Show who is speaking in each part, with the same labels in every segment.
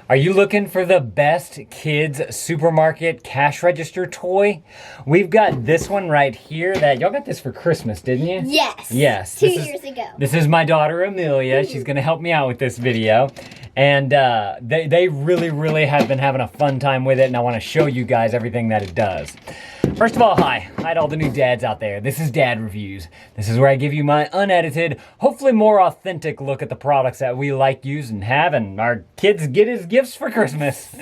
Speaker 1: Are you looking for the best kids supermarket cash register toy? We've got this one right here that y'all got this for Christmas, didn't you?
Speaker 2: Yes.
Speaker 1: Yes.
Speaker 2: 2 years ago.
Speaker 1: This is my daughter Amelia. She's gonna help me out with this video. And they really have been having a fun time with it, and I want to show you guys everything that it does. First of all, hi to all the new dads out there. This is Dad Reviews. This is where I give you my unedited, hopefully more authentic look at the products that we like, use, and have, and our kids get as gifts for Christmas.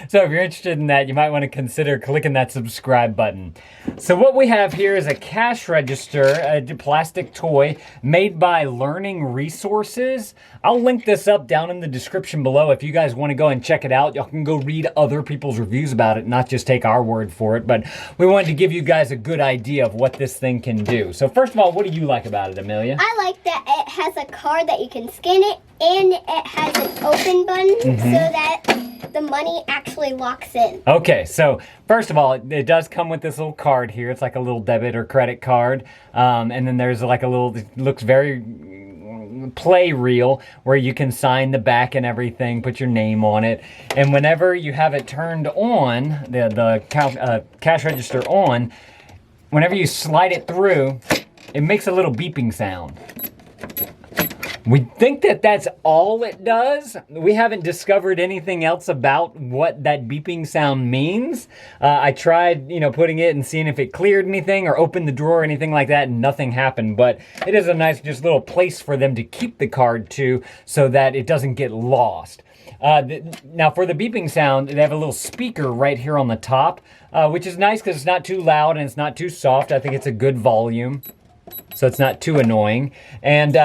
Speaker 1: So if you're interested in that, you might want to consider clicking that subscribe button. So what we have here is a cash register, a plastic toy made by Learning Resources. I'll link this up down in the description below if you guys want to go and check it out. Y'all can go read other people's reviews about it, not just take our word for it. But we wanted to give you guys a good idea of what this thing can do. So first of all, what do you like about it, Amelia?
Speaker 2: I like that it has a card that you can scan it, and it has an open button so that the money actually locks in.
Speaker 1: Okay, so first of all, it does come with this little card here. It's like a little debit or credit card. And then there's like a little, it looks very play reel where you can sign the back and everything, put your name on it. And whenever you have it turned on, the cash register on, whenever you slide it through, it makes a little beeping sound. We think that that's all it does. We haven't discovered anything else about what that beeping sound means. I tried, putting it and seeing if it cleared anything or opened the drawer or anything like that, and nothing happened. But it is a nice just little place for them to keep the card to so that it doesn't get lost. Now for the beeping sound, they have a little speaker right here on the top, which is nice because it's not too loud and it's not too soft. I think it's a good volume, so it's not too annoying. And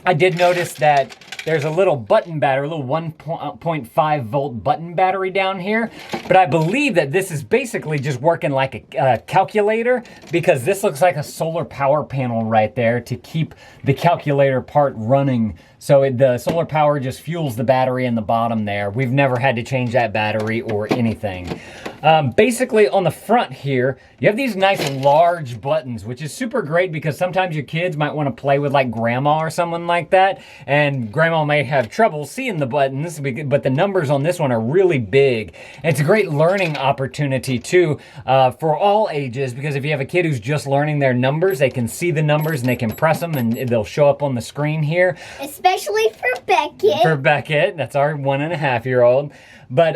Speaker 1: I did notice that there's a little button battery, a little 1.5 volt button battery down here. But I believe that this is basically just working like a calculator, because this looks like a solar power panel right there to keep the calculator part running. So the solar power just fuels the battery in the bottom there. We've never had to change that battery or anything. Basically on the front here, you have these nice large buttons, which is super great because sometimes your kids might want to play with like grandma or someone like that, and grandma may have trouble seeing the buttons, but the numbers on this one are really big. And it's a great learning opportunity too, for all ages, because if you have a kid who's just learning their numbers, they can see the numbers and they can press them and they'll show up on the screen here.
Speaker 2: Especially for Beckett.
Speaker 1: For Beckett, that's our 1.5-year-old. But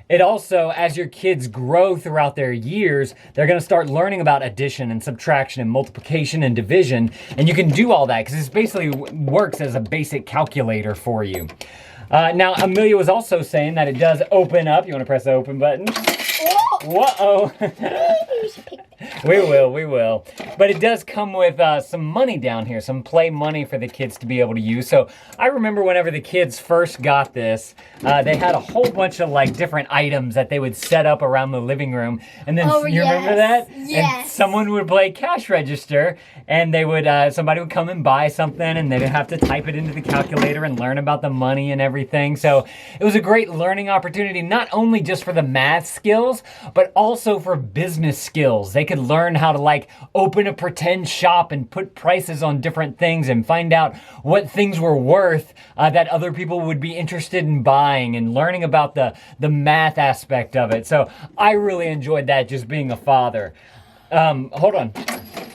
Speaker 1: it also, as your kids grow throughout their years, they're going to start learning about addition and subtraction and multiplication and division. And you can do all that because this basically works as a basic calculator for you. Now, Amelia was also saying that it does open up. You want to press the open button? Whoa! We will. But it does come with some money down here, some play money for the kids to be able to use. So I remember whenever the kids first got this, they had a whole bunch of like different items that they would set up around the living room. And then you remember that?
Speaker 2: Yes.
Speaker 1: And someone would play cash register, and they would somebody would come and buy something, and they'd have to type it into the calculator and learn about the money and everything. So it was a great learning opportunity, not only just for the math skills, but also for business skills. They could learn how to like open a pretend shop and put prices on different things and find out what things were worth that other people would be interested in buying, and learning about the math aspect of it. So I really enjoyed that, just being a father. Hold on.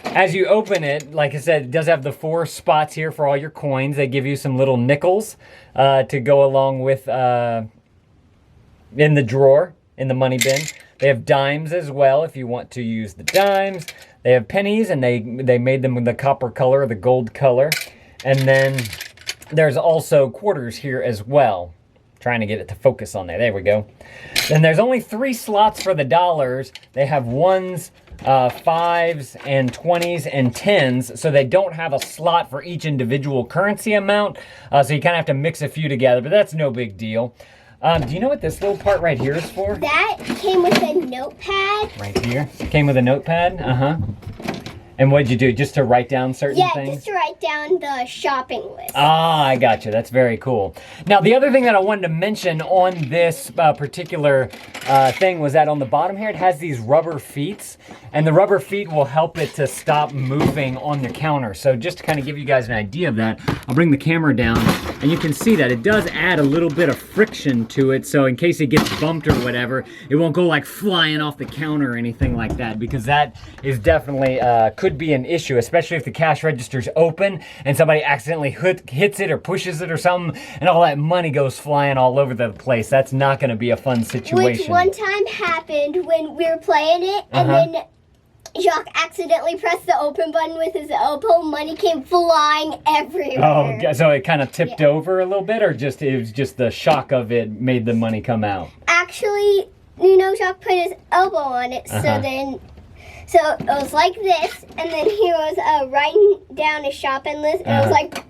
Speaker 1: As you open it, like I said, it does have the 4 spots here for all your coins. They give you some little nickels to go along with in the drawer, in the money bin. They have dimes as well if you want to use the dimes. They have pennies, and they made them with the copper color or the gold color. And then there's also quarters here as well. Trying to get it to focus on there. There we go. Then there's only 3 slots for the dollars. They have 1s, 5s, and 20s, and 10s. So they don't have a slot for each individual currency amount. So you kind of have to mix a few together, but that's no big deal. Do you know what this little part right here is for?
Speaker 2: That came with a notepad.
Speaker 1: Right here. Came with a notepad? And what'd you do? Just to write down certain
Speaker 2: Yeah,
Speaker 1: things?
Speaker 2: just to write down the shopping list.
Speaker 1: Ah, I gotcha. That's very cool. Now, the other thing that I wanted to mention on this particular thing was that on the bottom here, it has these rubber feet, and the rubber feet will help it to stop moving on the counter. So just to kind of give you guys an idea of that, I'll bring the camera down, and you can see that it does add a little bit of friction to it. So in case it gets bumped or whatever, it won't go like flying off the counter or anything like that, because that is definitely could be an issue, especially if the cash register's open and somebody accidentally hits it or pushes it or something, and all that money goes flying all over the place. That's not going to be a fun situation.
Speaker 2: Which one time happened when we were playing it, and then Jacques accidentally pressed the open button with his elbow. Money came flying everywhere.
Speaker 1: Oh, so it kind of tipped over a little bit, or just it was just the shock of it made the money come out?
Speaker 2: Actually, Jacques put his elbow on it, so it was like this, and then he was writing down his shopping list, and it was like,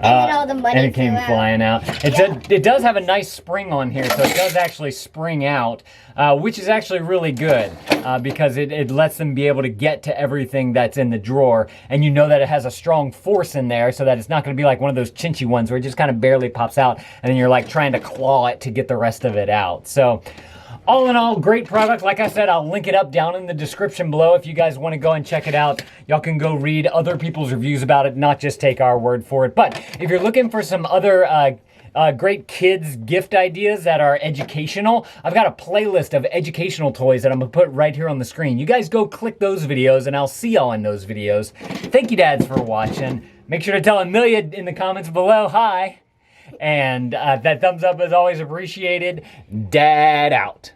Speaker 2: and then all the money
Speaker 1: and it came
Speaker 2: flew out.
Speaker 1: flying out. It does have a nice spring on here, so it does actually spring out, which is actually really good because it lets them be able to get to everything that's in the drawer, and you know that it has a strong force in there, so that it's not going to be like one of those chinchy ones where it just kind of barely pops out, and then you're like trying to claw it to get the rest of it out. So all in all, great product. Like I said, I'll link it up down in the description below if you guys want to go and check it out. Y'all can go read other people's reviews about it, not just take our word for it. But if you're looking for some other great kids gift ideas that are educational, I've got a playlist of educational toys that I'm going to put right here on the screen. You guys go click those videos, and I'll see y'all in those videos. Thank you, dads, for watching. Make sure to tell Amelia in the comments below, hi. And that thumbs up is always appreciated. Dad out.